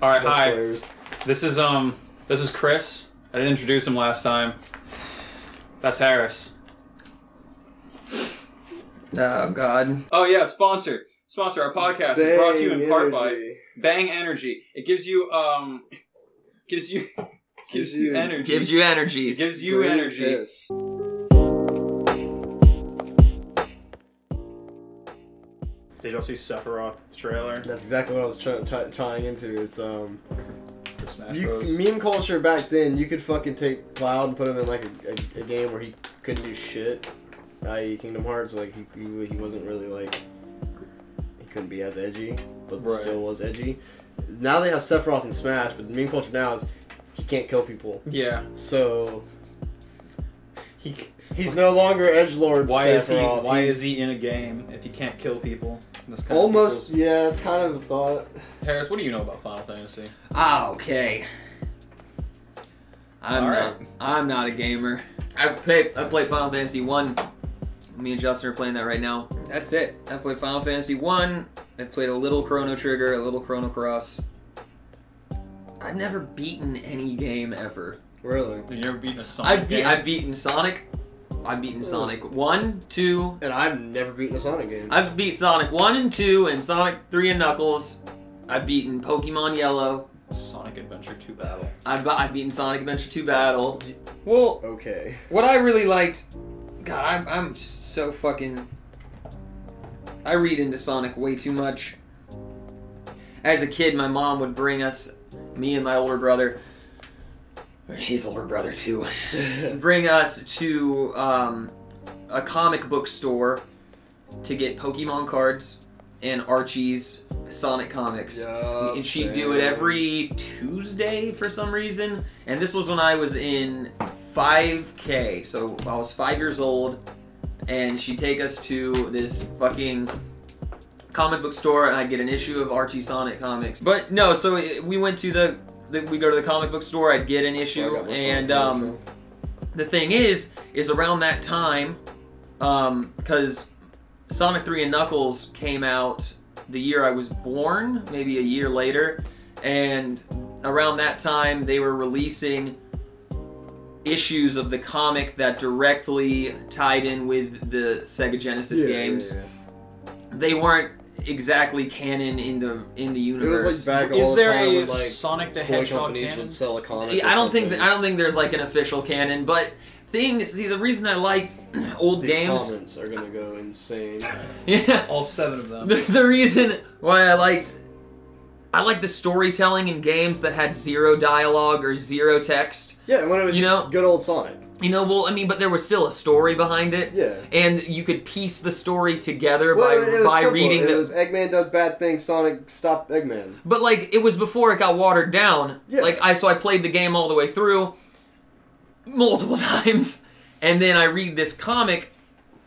All right, Best hi. players. This is Chris. I didn't introduce him last time. That's Harris. Oh God. Oh yeah, sponsor our podcast is brought to you in part by Energy. Bang Energy. It gives you energy. Gives you energy. It gives you Great energy. piss. Did you all see Sephiroth trailer? That's exactly what I was tying into. It's For Smash Bros. meme culture back then. You could fucking take Cloud and put him in like a game where he couldn't do shit. I.e. Kingdom Hearts, like he wasn't really like, he couldn't be as edgy, but Right. still was edgy. Now they have Sephiroth in Smash, but the meme culture now is he can't kill people. Yeah. So he's no longer edgelord. Why Sephiroth. is he in a game if he can't kill people? That's kind of Almost, people's- yeah. It's kind of a thought. Harris, what do you know about Final Fantasy? Ah, okay. Alright. I'm not a gamer. I played Final Fantasy 1. Me and Justin are playing that right now. That's it. I've played Final Fantasy 1. I've played a little Chrono Trigger, a little Chrono Cross. I've never beaten any game ever. Really. Have you ever beaten a Sonic game? I've beaten Sonic. I've beaten Sonic 1, 2. And I've never beaten a Sonic game. I've beat Sonic 1 and 2 and Sonic 3 and Knuckles. I've beaten Pokemon Yellow. Sonic Adventure 2 Battle. I've beaten Sonic Adventure 2 Battle. Well, Okay. what I really liked, God, I'm just so fucking. I read into Sonic way too much. As a kid, my mom would bring us, me and my older brother, or his older brother too, bring us to a comic book store to get Pokemon cards and Archie's Sonic comics. Yup, And she'd do it every Tuesday for some reason. And this was when I was in 5K. So I was 5 years old. And she'd take us to this fucking comic book store and I'd get an issue of Archie Sonic comics. But no, so we went to we go to the comic book store, I'd get an issue. And the thing is around that time, because Sonic 3 and Knuckles came out the year I was born, maybe a year later, and around that time they were releasing issues of the comic that directly tied in with the Sega Genesis games. Yeah. They weren't exactly canon in the It universe. was like back all Is the there time a when, like, Sonic the toy Hedgehog companies canon? would sell a comic. I don't think there's like an official canon, but the reason I liked old the games. comments are gonna go insane. Yeah. All 7 of them. The reason why I liked the storytelling in games that had zero dialogue or zero text. Yeah, when it was just good old Sonic. Well, I mean, but there was still a story behind it. Yeah. And you could piece the story together Well, it was by simple. reading It the. was Eggman does bad things, Sonic stop Eggman. But like, it was before it got watered down. Yeah. So I played the game all the way through multiple times, and then I read this comic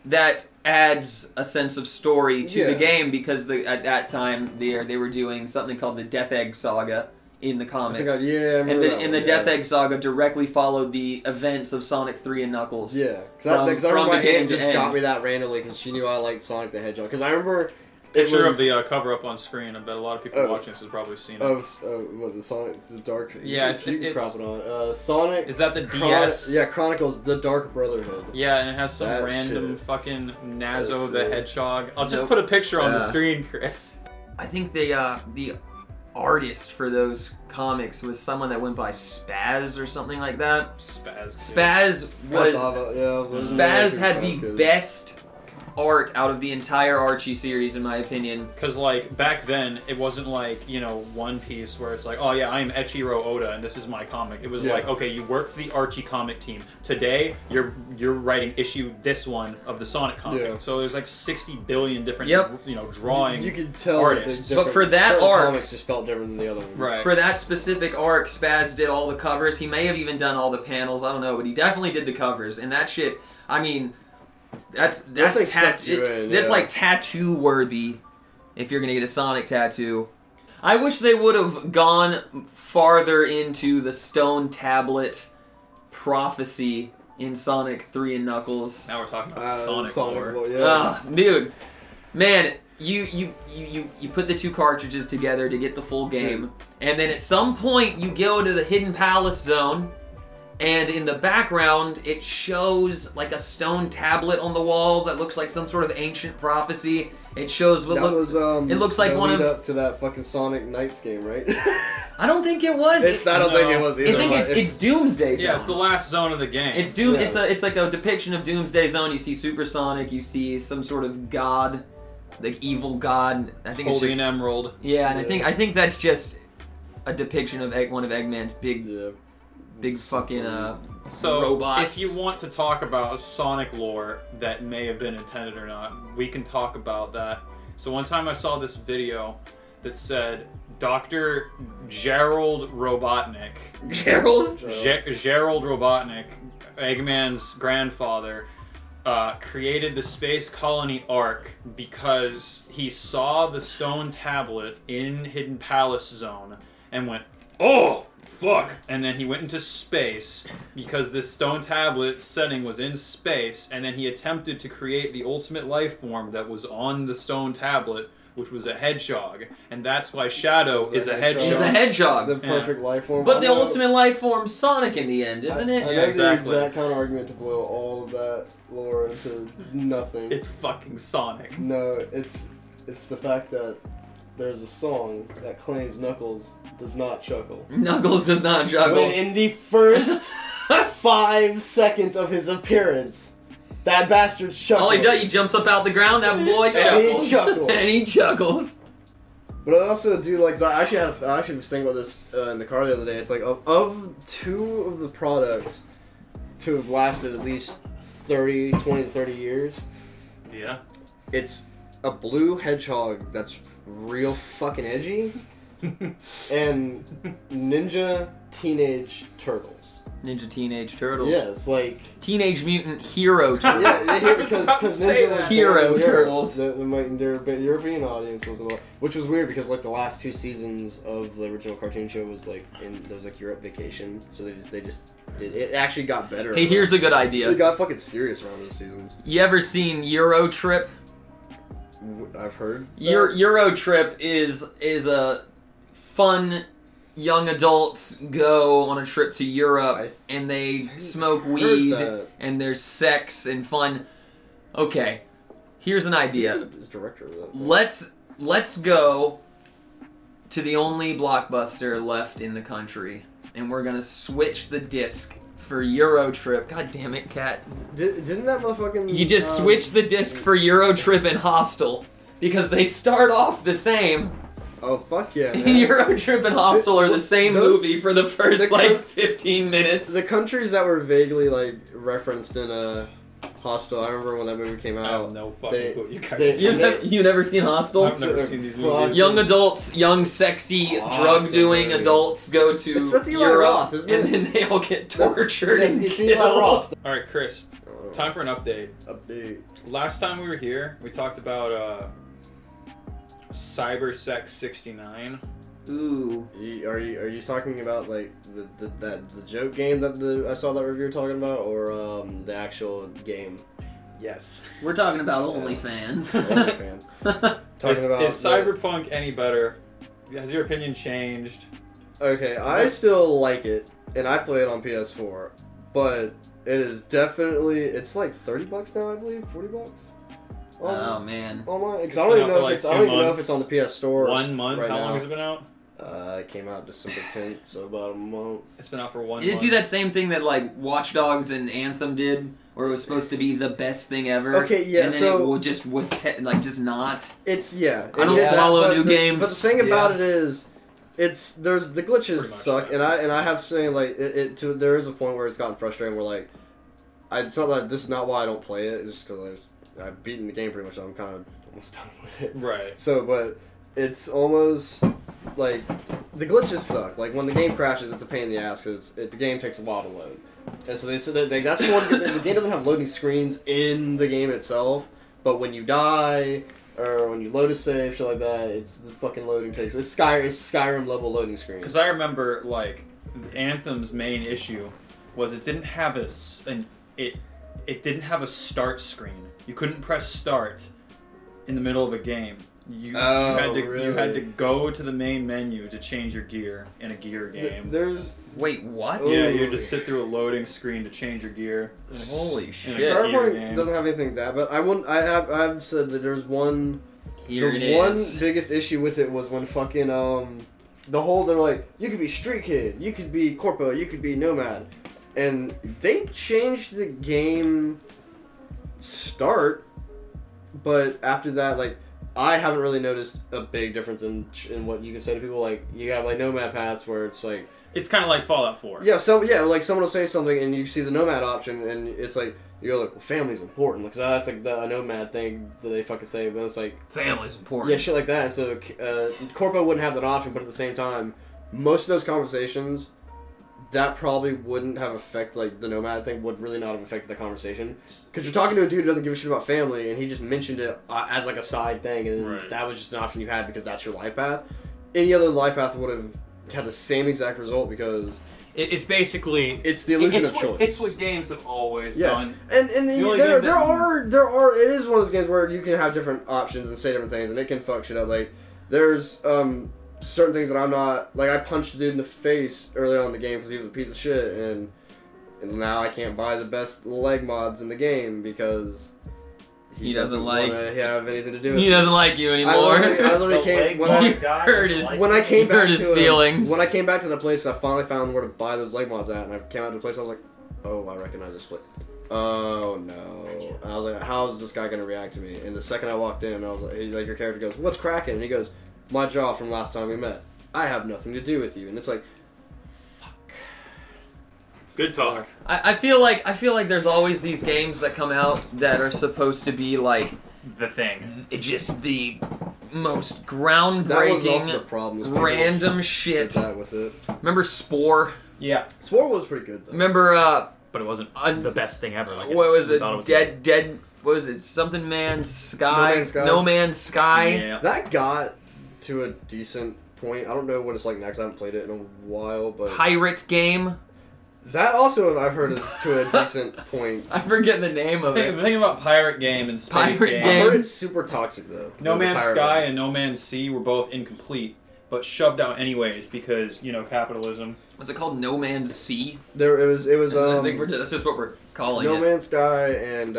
that adds a sense of story to the game because at that time they were doing something called the Death Egg Saga in the comics. I remember that And the Death Egg Saga directly followed the events of Sonic 3 and Knuckles. Yeah, because I remember my beginning aunt to just got end. me that randomly because she knew I liked Sonic the Hedgehog. Because I remember Picture of the cover up on screen. I bet a lot of people watching this has probably seen it. what the Sonic the Dark. Yeah, you can crop it on. Sonic. Is that the DS? Yeah, Chronicles the Dark Brotherhood. Yeah, and it has some That random shit. fucking Nazo That's the it. Hedgehog. I'll just Nope. put a picture on the Yeah. screen, Chris. I think the artist for those comics was someone that went by Spaz or something like that. Spaz. Spaz Spaz had the best art out of the entire Archie series, in my opinion. Because, like, back then, it wasn't like, One Piece where it's like, oh yeah, I'm Echiro Oda and this is my comic. It was like, okay, you work for the Archie comic team. Today, you're writing issue this one of the Sonic comic. Yeah. So there's like 60 billion different, drawing You could tell artists. But for that arc, comics just felt different than the other ones. Right. For that specific arc, Spaz did all the covers. He may have even done all the panels. I don't know, but he definitely did the covers. And that shit, I mean, that's like tattoo worthy. If you're gonna get a Sonic tattoo, I wish they would have gone farther into the stone tablet prophecy in Sonic 3 and Knuckles. Now we're talking about Sonic lore. Yeah. Dude, man, you put the two cartridges together to get the full game, and then at some point you go to the Hidden Palace zone, and in the background it shows like a stone tablet on the wall that looks like some sort of ancient prophecy. It shows what it looks like one of up to that fucking Sonic Knights game, right? I don't think it was. I don't think it was either. I think it's Doomsday Zone. Yeah, it's the last zone of the game. It's It's like a depiction of Doomsday Zone. You see Supersonic. You see some sort of god, like evil god. I think holding it's just, an emerald. Yeah, and I think that's just a depiction of one of Eggman's big fucking So, robots. if you want to talk about a Sonic lore that may have been intended or not, we can talk about that. So one time I saw this video that said Dr. Gerald Robotnik. Gerald? Gerald Robotnik, Eggman's grandfather, created the Space Colony Ark because he saw the stone tablet in Hidden Palace Zone and went, "Oh, fuck!" And then he went into space because this stone tablet setting was in space, and then he attempted to create the ultimate life form that was on the stone tablet, which was a hedgehog, and that's why Shadow is a hedgehog. He's a hedgehog. The perfect life form. But the ultimate life form's Sonic in the end, isn't it? I know the exact kind of argument to blow all of that lore into nothing. It's fucking Sonic. No, it's the fact that there's a song that claims Knuckles does not chuckle. Knuckles does not chuckle. When in the first 5 seconds of his appearance, that bastard chuckles. All he does, he jumps up out the ground, that boy chuckles. He chuckles. And he chuckles. But I also do like, I actually was thinking about this in the car the other day. It's like, of two of the products to have lasted at least 20 to 30 years. Yeah. It's a blue hedgehog that's real fucking edgy, and Ninja Teenage Turtles. Ninja Teenage Turtles. Yes, like Teenage Mutant Hero Turtles. Yeah, because Ninja was Hero Turtles. The European audience was a lot, which was weird because like the last 2 seasons of the original cartoon show was like there was like Europe vacation, so they just did it. Actually got better. Hey, here's a good idea. It got fucking serious around those seasons. You ever seen Euro Trip? I've heard. Euro Trip is a fun young adults go on a trip to Europe and they smoke weed and there's sex and fun. Okay, here's an idea. Director of that. Let's go to the only Blockbuster left in the country, and we're gonna switch the disc for Euro Trip. God damn it, Cat. Didn't that motherfucking... You just switch the disc for Euro Trip and Hostel, because they start off the same. Oh, fuck yeah, man. Euro Trip and Hostel are the same movie for the first, 15 minutes. The countries that were vaguely, referenced in, Hostel, I remember when that movie came out. I have no fucking clue. You guys you never seen Hostel? I've never seen these movies. Young adults, young, sexy, drug-doing adults go to that's Eli Europe, Roth, isn't it? and then they all get tortured and it's killed. Eli Roth. Alright, Chris. Time for an update. Last time we were here, we talked about, Cybersex 69. Ooh. Are you talking about the joke game that I saw that reviewer talking about, or the actual game? Yes. We're talking about OnlyFans. OnlyFans. Is Cyberpunk any better? Has your opinion changed? Okay, I still like it, and I play it on PS4, but it is definitely, it's like $30 now, I believe, $40. Oh man. Online, because I don't even know if it's on the PS Store. 1 month. Right How now. long has it been out? It came out December 10th, so about a month. It's been out for 1 month. Did it do that same thing that Watch Dogs and Anthem did, where it was supposed to be the best thing ever? Okay, yeah. And then it just was just not. It's I don't follow new games. But the thing about it is, the glitches suck, and I have saying there is a point where it's gotten frustrating where it's not that this is not why I don't play it, just because I've beaten the game pretty much, so I'm kind of almost done with it. Right. So, but it's almost the glitches suck. Like when the game crashes, it's a pain in the ass because the game takes a while to load. And so they said that's one. The game doesn't have loading screens in the game itself, but when you die or when you load a save, shit like that, it's the fucking loading takes. It's Skyrim level loading screen. Because I remember Anthem's main issue was it didn't have it didn't have a start screen. You couldn't press start in the middle of a game. You really? you had to go to the main menu to change your gear in a gear game. There's Wait, what? Yeah, you had to sit through a loading screen to change your gear. Holy shit. Cyberpunk doesn't have anything like that, but I've said that there's one. Here it the one is. biggest issue with it was when fucking they're like, you could be street kid, you could be corpo, you could be nomad, and they changed the game start, but after that, like, I haven't really noticed a big difference in what you can say to people. Like, you have like nomad paths where it's like, It's kind of like Fallout 4. yeah, like someone will say something and you see the nomad option and it's like, you're like, well, family's important, because that's like the nomad thing that they fucking say, but it's like, Family's important. yeah, shit like that. And so corpo wouldn't have that option, but at the same time, most of those conversations, that probably wouldn't have affected, like, the nomad thing would really not have affected the conversation. Because you're talking to a dude who doesn't give a shit about family, and he just mentioned it as, like, a side thing, and that was just an option you had because that's your life path. Any other life path would have had the same exact result, because It's basically... it's the illusion of choice. It's what games have always done. And there game are, it is one of those games where you can have different options and say different things, and it can fuck shit up. Like, there's, certain things that I'm not, like, I punched a dude in the face early on in the game because he was a piece of shit, and now I can't buy the best leg mods in the game because he doesn't like want to have anything to do with He doesn't like you anymore. I literally came when I came back his to feelings. when I came back to the place, I finally found where to buy those leg mods at, and I came out to the place. I was like, oh, I recognize this place. Oh no! And I was like, how is this guy gonna react to me? And the second I walked in, I was like, your character goes, "What's cracking?" And he goes, "My jaw from last time we met. I have nothing to do with you." And it's like, fuck. Good talk. I feel like there's always these games that come out that are supposed to be like The thing. just the most That was also the groundbreaking, problem. was people random shit. did that with it. Remember Spore? Yeah. Spore was pretty good though. Remember But it wasn't the best thing ever. Like what was it? thought Dead. What was it? Something Man's Sky. No Man's Sky. No Man's Sky. Yeah. That got to a decent point. I don't know what it's like next. I haven't played it in a while, but Pirate game. that also I've heard is to a decent point. I forget the name of The it. thing about Pirate Game and Space Pirate Game. Game. I've heard it's super toxic though. No the Man's pirate Sky one. and No Man's Sea were both incomplete, but shoved out anyways because, you know, capitalism. What's it called? No Man's Sea. It was I think that's just what we're calling No it. Man's Sky and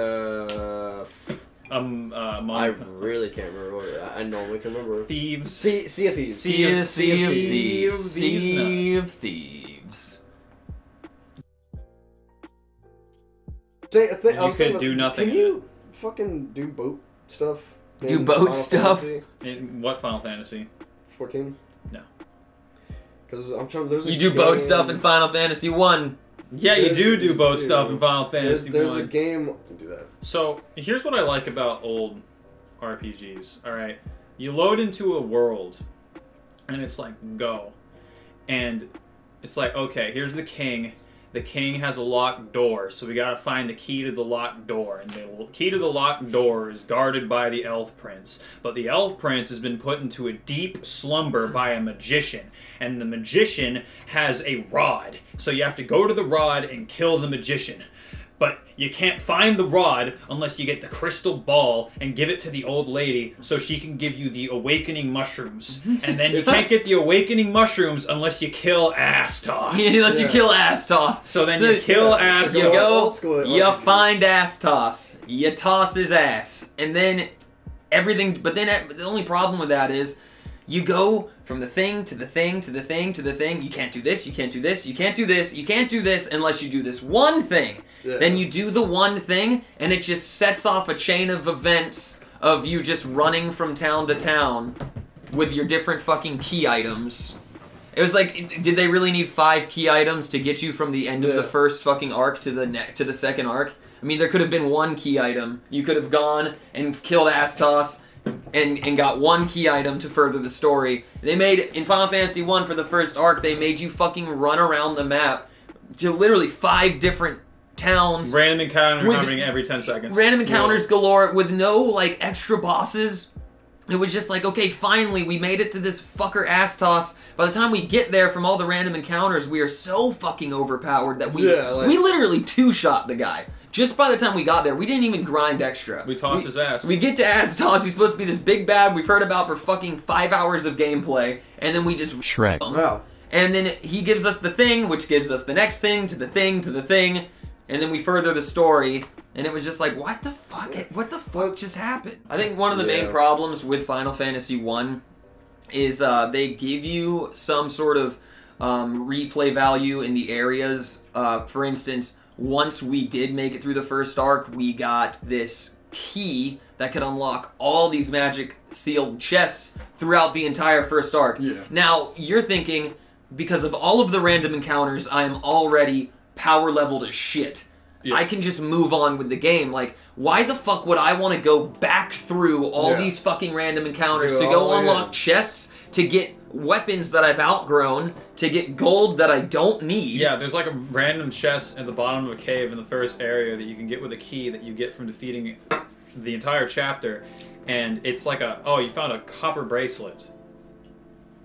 I really can't remember what I normally can remember. Thieves. Sea of Thieves. Sea of Thieves. Thieves. These Sea nuts. of Thieves. You could do nothing Can in you fucking do boat stuff? Do in boat Final stuff? Fantasy In what Final Fantasy? 14? No. Because I'm trying. There's a You do boat game- stuff in Final Fantasy 1. Yeah, you There's- do boat too. stuff in Final Fantasy There's 1. a game. Do that. So, here's what I like about old RPGs, alright? You load into a world, and it's like, go. And it's like, okay, here's the king. The king has a locked door, so we gotta find the key to the locked door. And the key to the locked door is guarded by the elf prince. But the elf prince has been put into a deep slumber by a magician. And the magician has a rod. So you have to go to the rod and kill the magician. But you can't find the rod unless you get the crystal ball and give it to the old lady so she can give you the awakening mushrooms. And then you can't get the awakening mushrooms unless you kill Astos. Unless you kill Astos. So then you kill Yeah, Astos. You Old go, school you RPG. find Astos. You toss his ass. And then everything, but then the only problem with that is you go from the thing to the thing to the thing to the thing. You can't do this, you can't do this, you can't do this, you can't do this unless you do this one thing. Yeah. Then you do the one thing, and it just sets off a chain of events of you just running from town to town with your different fucking key items. It was like, did they really need 5 key items to get you from the end of the first fucking arc to the second arc? I mean, there could have been one key item. You could have gone and killed Astos and got one key item to further the story. They made, in Final Fantasy 1 for the first arc, they made you fucking run around the map to literally 5 different towns. Random encounter With- happening every 10 seconds. Random encounters galore with no, like, extra bosses. it was just like, okay, finally, we made it to this fucker Astos. By the time we get there from all the random encounters, we are so fucking overpowered that we literally two-shot the guy. Just by the time we got there, we didn't even grind extra. We tossed his ass. We get to Astos, he's supposed to be this big bad we've heard about for fucking 5 hours of gameplay, and then we just Shrek. Wow. And then he gives us the thing, which gives us the next thing, to the thing, to the thing, and then we further the story, and it was just like, what the fuck? What the fuck just happened? I think one of the main problems with Final Fantasy 1 is they give you some sort of replay value in the areas. For instance, once we did make it through the first arc, we got this key that could unlock all these magic sealed chests throughout the entire first arc. Yeah. Now, you're thinking, because of all of the random encounters, I am already power leveled as shit. Yeah. I can just move on with the game. Like, why the fuck would I want to go back through all these fucking random encounters to go unlock chests, to get weapons that I've outgrown, to get gold that I don't need? Yeah, there's like a random chest at the bottom of a cave in the first area that you can get with a key that you get from defeating the entire chapter, and it's like you found a copper bracelet.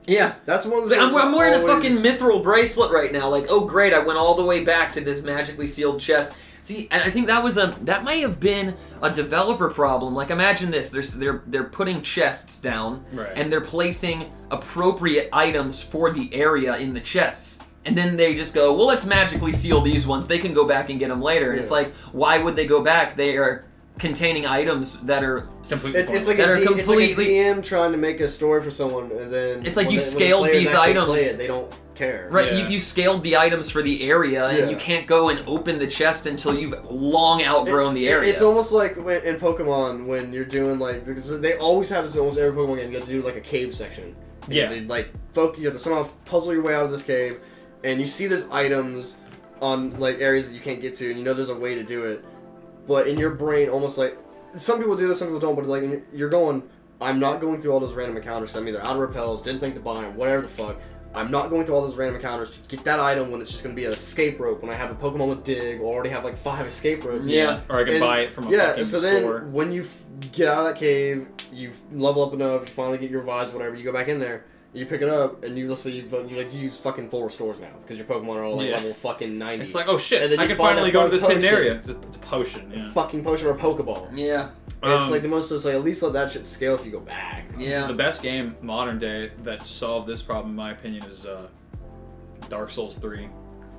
Yeah. That's one of the I'm wearing a fucking mithril bracelet right now. Like, oh great, I went all the way back to this magically sealed chest. See, and I think that might have been a developer problem. Like, imagine this: they're putting chests down, and they're placing appropriate items for the area in the chests, and then they just go, well, let's magically seal these ones. They can go back and get them later. And it's like, why would they go back? They are containing items that are it's like a DM trying to make a story for someone, and then it's like you scaled these items. Play it, they don't care. Right, you scaled the items for the area, and you can't go and open the chest until you've long outgrown the area. It's almost like in Pokemon when you're doing like, because they always have this in almost every Pokemon game. You have to do like a cave section. You have to somehow puzzle your way out of this cave, and you see there's items on like areas that you can't get to, and you know there's a way to do it. But in your brain, almost like, some people do this, some people don't, but like, you're going, I'm not going through all those random encounters. I'm either out of repels, didn't think to buy them, whatever the fuck. I'm not going through all those random encounters to get that item when it's just going to be an escape rope. When I have a Pokemon with Dig, or already have like 5 escape ropes. Yeah, or I can buy it from a fucking store. Yeah, so then when you get out of that cave, you level up enough, you finally get your revives, whatever, you go back in there. You pick it up, and you use fucking full restores now, because your Pokemon are all like level fucking 90. It's like, oh shit, I can finally go to this hidden area. It's a potion, A fucking potion or a Pokeball. Yeah. It's like the most, it's like, at least let that shit scale if you go back. Yeah. The best game, modern day, that solved this problem, in my opinion, is Dark Souls 3.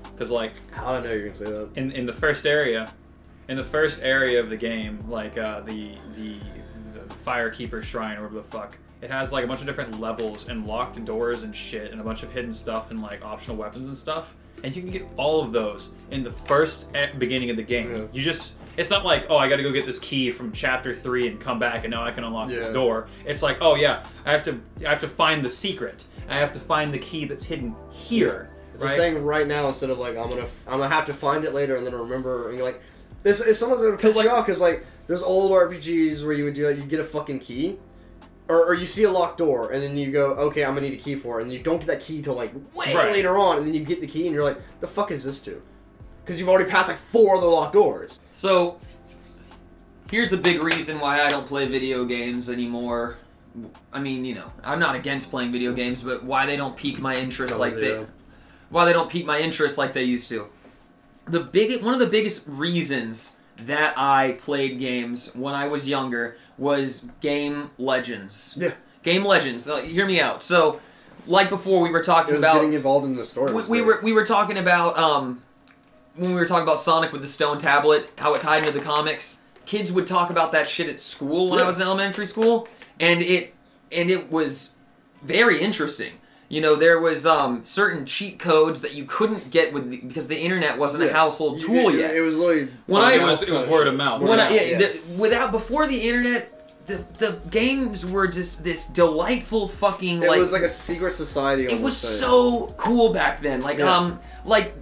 Because, like... How did I know you were going to say that? In the first area of the game, like, the Firekeeper Shrine, or whatever the fuck, it has like a bunch of different levels and locked doors and shit and a bunch of hidden stuff and like optional weapons and stuff. And you can get all of those in the first beginning of the game. You just, it's not like, oh, I gotta go get this key from chapter 3 and come back and now I can unlock this door. It's like, oh yeah, I have to find the secret. I have to find the key that's hidden here. It's a thing right now, instead of like, I'm gonna have to find it later and then remember, and you're like, it's someone's gonna piss you off, because like, there's old RPGs where you would do that, you get a fucking key. Or you see a locked door, and then you go, okay, I'm gonna need a key for it, and you don't get that key till like way later on, and then you get the key, and you're like, the fuck is this to? Because you've already passed like 4 other locked doors. So, here's a big reason why I don't play video games anymore. I mean, you know, I'm not against playing video games, but why they don't pique my interest like they used to. One of the biggest reasons that I played games when I was younger was Game Legends. Yeah. Game Legends. Hear me out. So, like before, we were talking about getting involved in the story. We were talking about when we were talking about Sonic with the stone tablet, how it tied into the comics. Kids would talk about that shit at school when I was in elementary school, and it was very interesting. You know, there was certain cheat codes that you couldn't get because the internet wasn't a household tool yet. It was literally it was word of mouth. Before the internet, the games were just this delightful fucking It was like a secret society. It was so cool back then. Like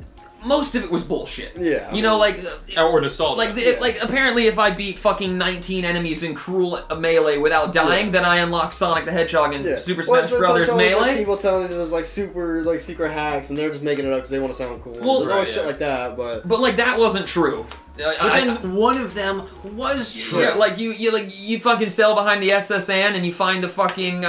most of it was bullshit. Yeah. You know, like... or nostalgia. Like, apparently if I beat fucking 19 enemies in Cruel Melee without dying, then I unlock Sonic the Hedgehog and Super Smash Brothers Melee. Like people telling you there's like super, like, secret hacks, and they're just making it up because they want to sound cool. Well, there's always shit like that, but... But, like, that wasn't true. But then one of them was true. Yeah, like you fucking sail behind the SSN and you find the fucking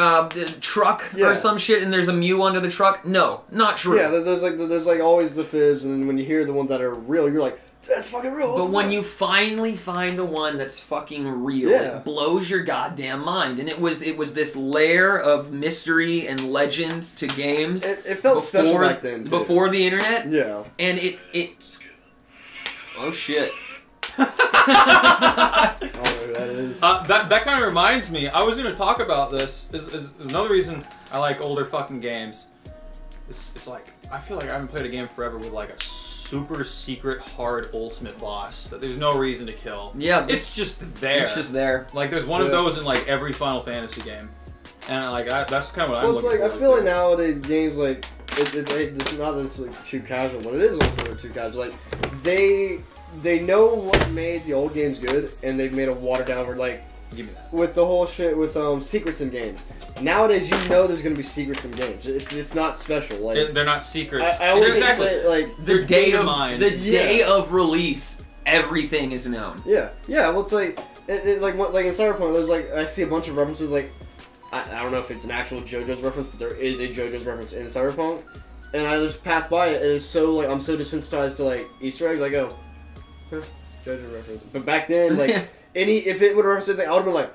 truck or some shit, and there's a Mew under the truck. No, not true. Yeah, there's like always the fibs, and then when you hear the ones that are real, you're like, that's fucking real. But when you finally find the one that's fucking real, it blows your goddamn mind. And it was this layer of mystery and legend to games. It felt special back then, too. Before the internet. Yeah. And it oh shit. I don't know who that is. That kind of reminds me. I was gonna talk about this. Is another reason I like older fucking games. It's like I feel like I haven't played a game forever with like a super secret hard ultimate boss that there's no reason to kill. Yeah, it's just there. It's just there. Like there's one of those in like every Final Fantasy game, and like that's kind of what I'm looking for. Well, it's like I feel like nowadays games like it's not that it's like too casual, but it is also too casual. Like they know what made the old games good, and they've made a watered down version. Like give me that. With the whole shit with secrets in games. Nowadays, you know there's gonna be secrets in games. It's not special. Like they're not secrets. I always say like the day of release, everything is known. Yeah. Well, it's like like in Cyberpunk, there's like I see a bunch of references. Like I don't know if it's an actual JoJo's reference, but there is a JoJo's reference in Cyberpunk, and I just pass by it, and it's so like I'm so desensitized to like Easter eggs. I go, huh, JoJo reference. But back then, like if it would have referenced anything, I would have been like,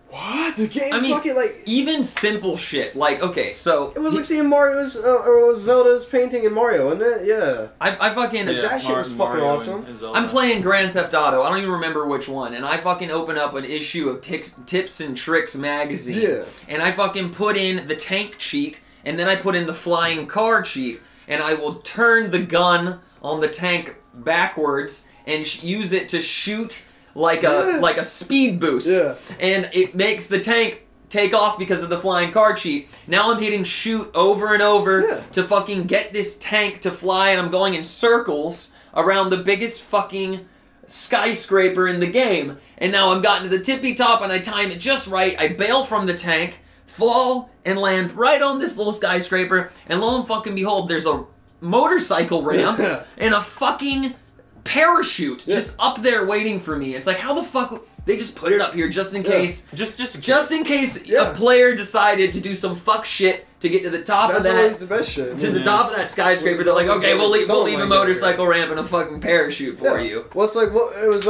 what? The game's fucking like even simple shit. Like okay, so it was like seeing Mario's or Zelda's painting in Mario, wasn't it? Yeah. I fucking that shit was fucking awesome. And I'm playing Grand Theft Auto. I don't even remember which one, and I fucking open up an issue of Tips and Tricks magazine. Yeah. And I fucking put in the tank cheat, and then I put in the flying car cheat, and I will turn the gun on the tank backwards and use it to shoot like a speed boost, and it makes the tank take off because of the flying car cheat. Now I'm hitting shoot over and over to fucking get this tank to fly, and I'm going in circles around the biggest fucking skyscraper in the game. And now I've gotten to the tippy top, and I time it just right. I bail from the tank, fall, and land right on this little skyscraper, and lo and fucking behold, there's a motorcycle ramp and a fucking parachute just up there waiting for me. It's like, how the fuck they just put it up here just in case, just in case a player decided to do some fuck shit to get to the top of that. That's always the best shit. To the top of that skyscraper, they're like, okay, we'll leave a motorcycle ramp and a fucking parachute for you. Well, it's like it was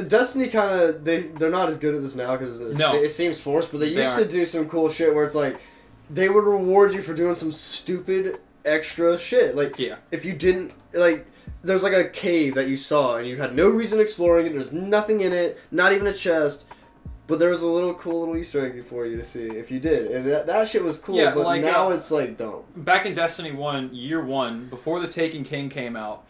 Destiny kind of they're not as good at this now because it seems forced, but they used to do some cool shit where it's like they would reward you for doing some stupid extra shit. Like if you didn't like. There's like a cave that you saw and you had no reason exploring it. There's nothing in it, not even a chest, but there was a cool little Easter egg for you to see if you did, and that shit was cool. But like, now it's like dumb. Back in Destiny 1, Year 1, before the Taken King came out,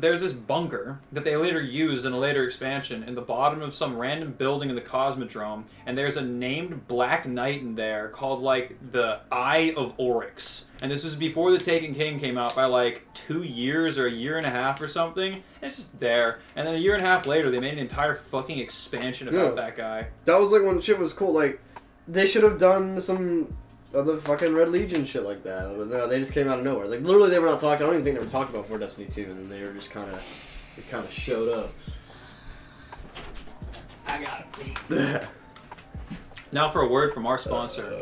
there's this bunker that they later used in a later expansion in the bottom of some random building in the Cosmodrome, and there's a named Black Knight in there called like the Eye of Oryx. And this was before the Taken King came out by like 2 years or a year and a half or something. It's just there. And then a year and a half later, they made an entire fucking expansion about that guy. That was like when shit was cool. Like, they should have done some other fucking Red Legion shit like that. But no, they just came out of nowhere. Like, literally, they were not talking. I don't even think they were talking about before Destiny 2. And then they were just kind of showed up. I got it. Now for a word from our sponsor.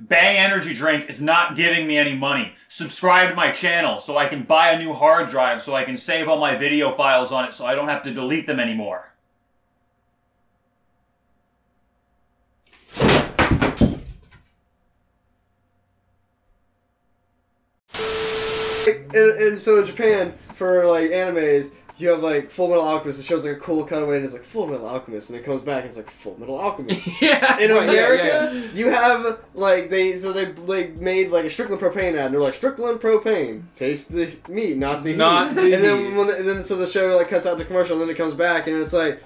Bang Energy Drink is not giving me any money. Subscribe to my channel so I can buy a new hard drive so I can save all my video files on it so I don't have to delete them anymore. And so in Japan, for like animes, you have like Full Metal Alchemist. It shows like a cool cutaway, and it's like Full Metal Alchemist, and it comes back and it's like Full Metal Alchemist. In America, you have like they made like a Strickland propane ad, and they're like Strickland propane, taste the meat, not the heat. And then so the show like cuts out the commercial, and then it comes back, and it's like,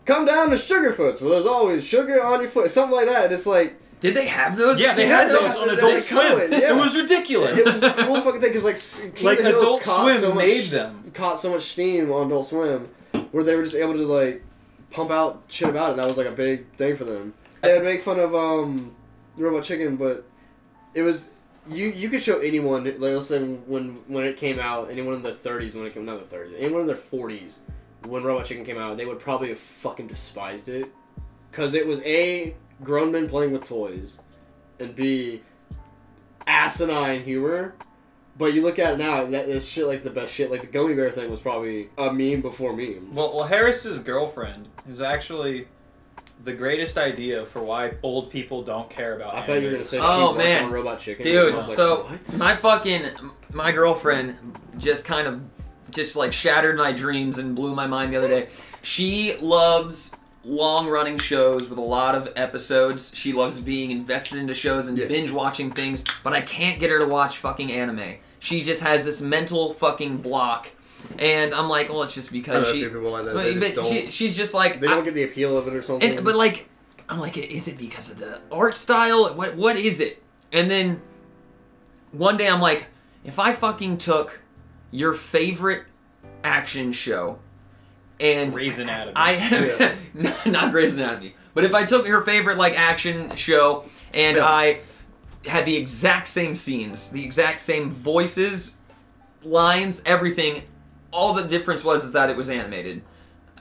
come down to Sugarfoots, where there's always sugar on your foot, something like that. And it's like, Did they have those? Yeah, they had those on Adult Swim. It was ridiculous. It was the coolest fucking thing because like Adult Swim made them. Caught so much steam on Adult Swim where they were just able to like pump out shit about it. And that was like a big thing for them. They would make fun of Robot Chicken, but it was you could show anyone like let's say when it came out, anyone in their 30s when it came, not the 30s, anyone in their 40s when Robot Chicken came out, they would probably have fucking despised it because it was A, grown men playing with toys, and B, asinine humor. But you look at it now, this shit like the best shit. Like the gummy bear thing was probably a meme before memes. Well, Harris's girlfriend is actually the greatest idea for why old people don't care about. I thought you were gonna say oh, she man. worked on Robot Chicken. Dude, like, so what? my girlfriend just kind of like shattered my dreams and blew my mind the other day. She loves long-running shows with a lot of episodes. She loves being invested into shows and binge-watching things, but I can't get her to watch fucking anime. She just has this mental fucking block. And I'm like, well, it's just because people like that. She's just like... They don't get the appeal of it or something. But like, I'm like, is it because of the art style? What is it? And then one day I'm like, if I fucking took your favorite action show and Grey's Anatomy. Not Grey's Anatomy, but if I took her favorite like action show and I had the exact same scenes, the exact same voices, lines, everything, all the difference was that it was animated.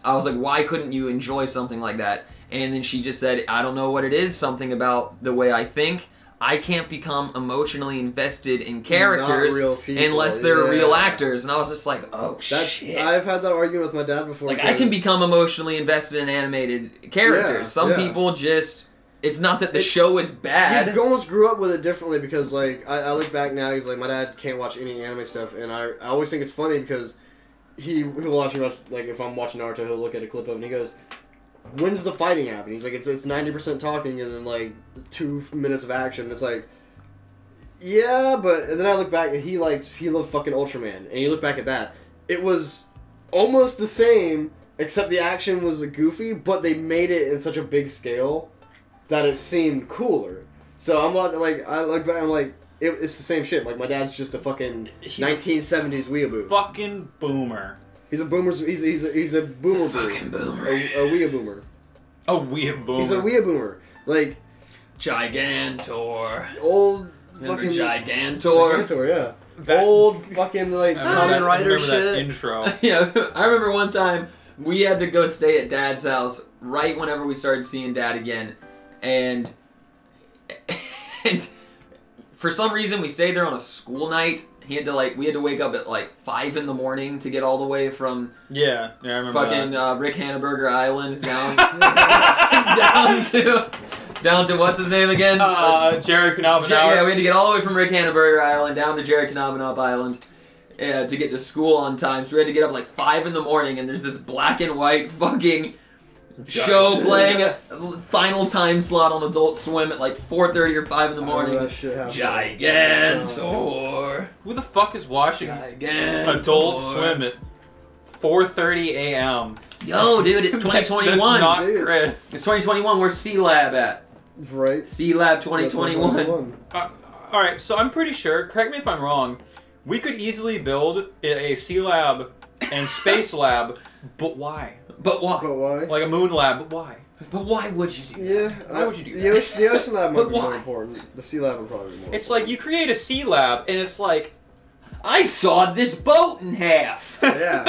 I was like, why couldn't you enjoy something like that? And then she just said, I don't know what it is, something about the way I think. I can't become emotionally invested in characters unless they're real actors. And I was just like, oh, shit. I've had that argument with my dad before. Like, I can become emotionally invested in animated characters. Some people just... It's not that the show is bad. You almost grew up with it differently because, like, I look back now, he's like, my dad can't watch any anime stuff. And I always think it's funny because he'll watch, like, if I'm watching Naruto, he'll look at a clip of it and he goes... When's the fighting happen? He's like, it's 90% talking and then like 2 minutes of action. It's like, yeah, but and then I look back and he loved fucking Ultraman, and you look back at that, it was almost the same except the action was goofy, but they made it in such a big scale that it seemed cooler. So I'm like I look back, I'm like, it's the same shit. Like my dad's just a fucking 1970s weeaboo. Fucking boomer. He's a boomer. He's a boomer. Fucking boomer. A weeaboomer. A weeaboomer. He's a weeaboomer. Like Gigantor. Old Remember fucking Gigantor, yeah. Old fucking like Kamen Rider shit. That intro. Yeah, I remember one time we had to go stay at Dad's house right whenever we started seeing Dad again, and for some reason we stayed there on a school night. We had to wake up at like 5 in the morning to get all the way from I remember fucking that. Rick Hannaberger Island down down to what's his name again? Jared Knobbenauer. Yeah, we had to get all the way from Rick Hannaberger Island down to Jared Knobbenauer Island to get to school on time. So we had to get up like 5 in the morning, and there's this black and white fucking show playing a final time slot on Adult Swim at like 4:30 or 5 in the morning. Gigantor. Who the fuck is watching Gigantor. Adult Swim at 4:30 a.m.? Yo, dude, it's 2021. That's not Dude. Chris. It's 2021. Where's C-Lab at? Right. C-Lab 2021. Alright, so I'm pretty sure, correct me if I'm wrong, we could easily build a C-Lab and Space Lab, but why? But why? But why? Like a moon lab, but why? But why would you do that? Yeah. Why would you do that? The ocean lab might But be more why? important. The sea lab would probably be more It's like you create a C-Lab, and it's like... I sawed this boat in half. Yeah.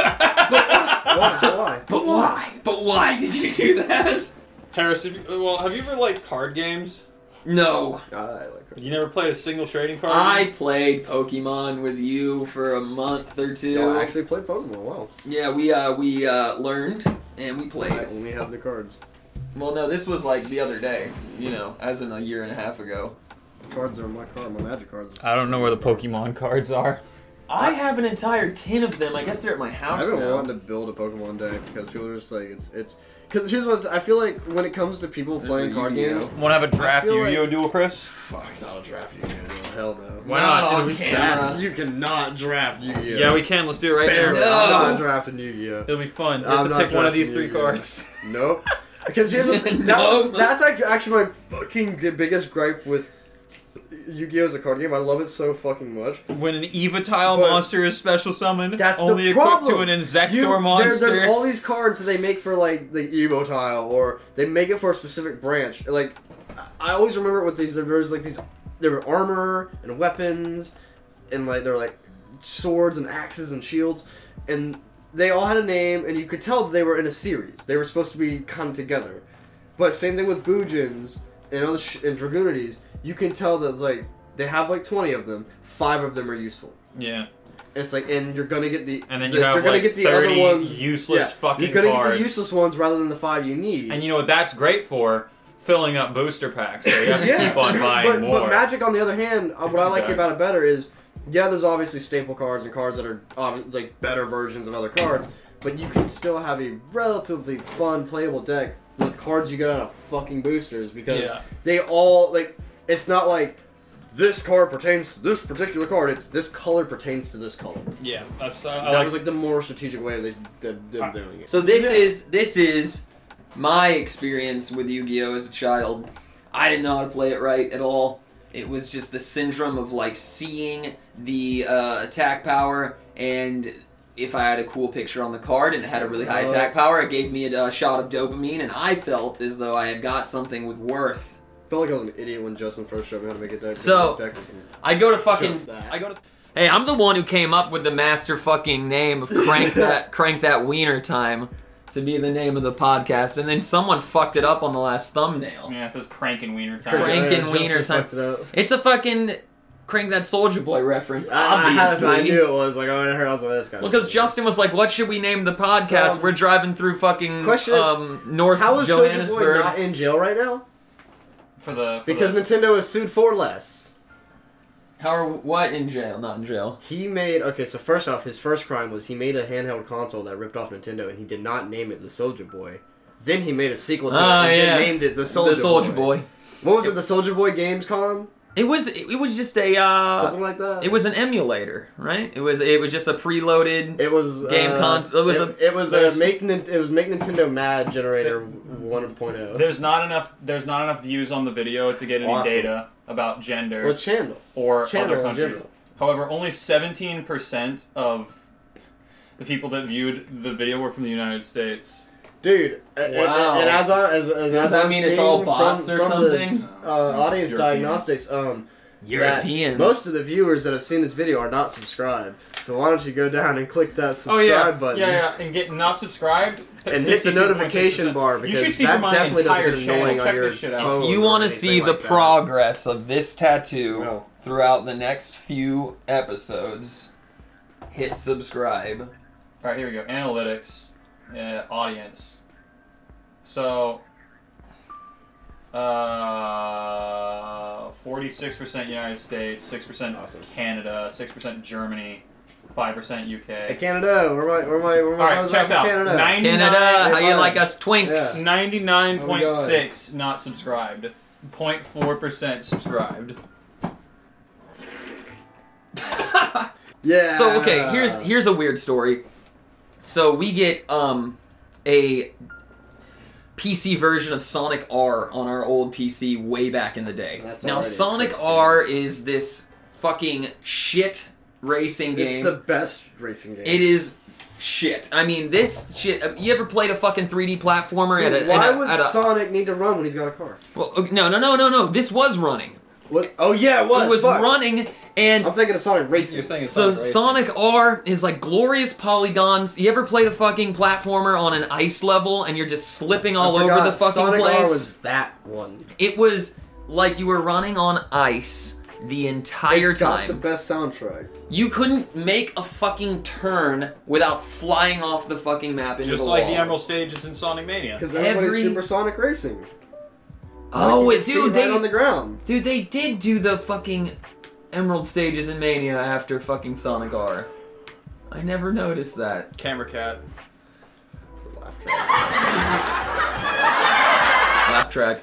Why? But why? But why did you do that? Harris, have you ever liked card games? No. I like her. You never played a single trading card I game? played Pokemon with you for a month or two. Yeah, I actually played Pokemon. Wow. Yeah, we learned and we played. I only have the cards. Well, no, this was like the other day. You know, as in a year and a half ago. The cards are my card. My magic cards. I don't know where the Pokemon cards are. I have an entire tin of them. I guess they're at my house I've been now. wanting to build a Pokemon deck because people are just like it's. Because here's what I feel like when it comes to people playing card games. Want to have a draft feel Yu-Gi-Oh like- duel, Chris? Fuck, not a draft Yu-Gi-Oh! Hell no. Why not? No, It'll be I can't. fun. You cannot draft Yu-Gi-Oh! Yeah, we can. Let's do it right Barely. now. No. I'm not drafting Yu-Gi-Oh! It'll be fun. You I'm have to not pick one of drafting these 3 Yu-Gi-Oh. cards. Nope. Because that's actually my fucking biggest gripe with Yu-Gi-Oh! As a card game. I love it so fucking much. When an Evatile monster is special summoned, that's only the equipped problem. to an Insector monster. There's all these cards that they make for like the Evatile, or they make it for a specific branch. Like, I always remember with these. There was like these. There were armor and weapons, and like there were like swords and axes and shields, and they all had a name, and you could tell that they were in a series. They were supposed to be kind of together. But same thing with Bujins and other and Dragoonities. You can tell that it's like they have like 20 of them. 5 of them are useful. Yeah. It's like, and you're gonna get the and then you're have gonna like get the 30 other ones useless fucking You're gonna cards. get the useless ones rather than the 5 you need. And you know what that's great for? Filling up booster packs. So you have to keep on buying more. But Magic, on the other hand, what I like about it better is, yeah, there's obviously staple cards and cards that are like better versions of other cards, but you can still have a relatively fun, playable deck with cards you get out of fucking boosters because they all like. It's not like this card pertains to this particular card. It's this color pertains to this color. Yeah, that's that was like the more strategic way of them doing it. So this is my experience with Yu-Gi-Oh! As a child. I didn't know how to play it right at all. It was just the syndrome of like seeing the attack power, and if I had a cool picture on the card and it had a really high attack power, it gave me a shot of dopamine, and I felt as though I had got something with worth. I felt like I was an idiot when Justin first showed me how to make a deck. So, I go to fucking... Hey, I'm the one who came up with the master fucking name of Crank That Wiener Time to be the name of the podcast, and then someone fucked it up on the last thumbnail. Yeah, it says Crankin' Wiener Time. Crankin' Wiener Time. It's a fucking Crank That Soldier Boy reference, obviously. I knew it was. Like, I heard, I was like, that's kind of... Well, because Justin was like, what should we name the podcast? We're driving through fucking North Johannesburg. How is Soldier Boy not in jail right now? Because Nintendo is sued for less. How are what in jail? Not in jail. He made so first off, his first crime was he made a handheld console that ripped off Nintendo, and he did not name it the Soldier Boy. Then he made a sequel to it and then named it the Soldier Boy. What was it? The Soldier Boy Gamescom? It was just a something like that. It was an emulator, right? It was just a preloaded. It was game console. It was Make Nintendo Mad generator 1.0. There's not enough views on the video to get any data about gender. What channel? Or other countries. However, only 17% of the people that viewed the video were from the United States. Dude, wow. And as does that mean it's all bots or something? The, audience diagnostics, Europeans. Most of the viewers that have seen this video are not subscribed. So why don't you go down and click that subscribe button? Yeah, and get not subscribed. And hit the notification bar because that definitely doesn't get annoying on your phone. If you want to see the progress of this tattoo throughout the next few episodes, hit subscribe. Alright, here we go. Analytics. Audience. So, 46% United States, 6% Canada, 6% Germany, 5% UK. Hey Canada, where my Alright, check out. Canada. Canada, how you like us twinks? 99.6 not subscribed. 0.4% subscribed. Yeah. So okay, here's a weird story. So we get a PC version of Sonic R on our old PC way back in the day. Now Sonic R is this fucking shit racing game. It's the best racing game. It is shit. I mean, this shit. You ever played a fucking 3D platformer? Dude, why would Sonic need to run when he's got a car? Well, no. This was running. What? Oh yeah, it was. It was running, and I'm thinking of Sonic Racing. You're saying Sonic R is like glorious polygons. You ever played a fucking platformer on an ice level and you're just slipping all over the fucking Sonic place? R was that one. It was like you were running on ice the entire time. It's got the best soundtrack. You couldn't make a fucking turn without flying off the fucking map into the wall. Just like the Emerald stages in Sonic Mania. Because everybody's Supersonic Racing. Oh, dude, right on the ground. Dude, they did do the fucking Emerald stages in Mania after fucking Sonic R. I never noticed that. Camera cat. Laugh track. Laugh track.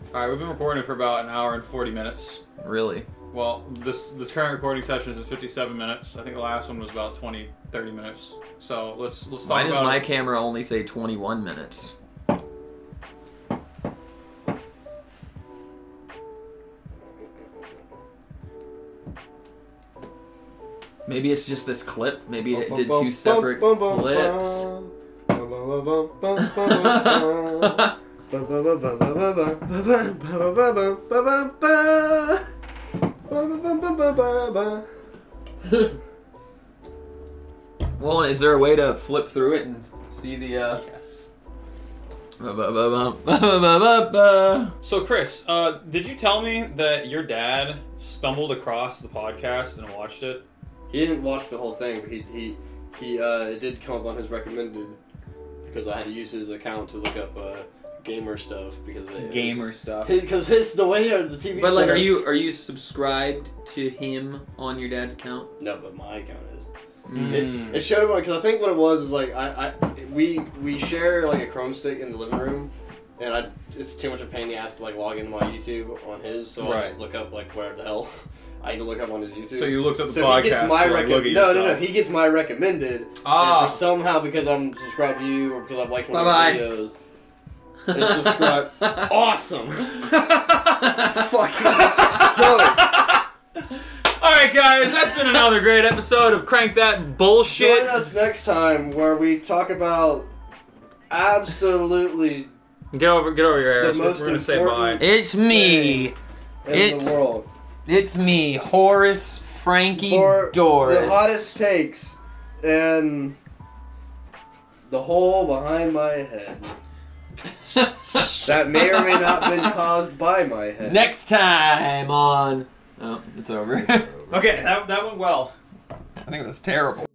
Alright, we've been recording for about an hour and 40 minutes. Really? Well, this current recording session is at 57 minutes. I think the last one was about 20, 30 minutes. So let's talk about... Why does my camera only say 21 minutes? Maybe it's just this clip. Maybe it did 2 separate clips. Well, is there a way to flip through it and see the? Yes. Yes. So Chris, did you tell me that your dad stumbled across the podcast and watched it? He didn't watch the whole thing, but he it did come up on his recommended because I had to use his account to look up gamer stuff because because the way the TV. But like, are you subscribed to him on your dad's account? No, but my account is. It showed because I think what it was is like we share like a Chrome stick in the living room, and it's too much of a pain in the ass to like log into my YouTube on his, so I just look up like whatever the hell I need to look up on his YouTube. So you looked up the podcast. He gets my no. He gets my recommended. And for somehow because I'm subscribed to you or because I've liked one of your videos. And subscribe. Awesome. Fucking totally. Alright guys, that's been another great episode of Crank That Bullshit. Join us next time where we talk about absolutely Get over your ass. We're gonna say bye. It's me. In the world. It's me, Horace Frankie For Doris. the hottest takes and the hole behind my head. That may or may not have been caused by my head. Next time on... Oh, it's over. Okay, that went well. I think it was terrible.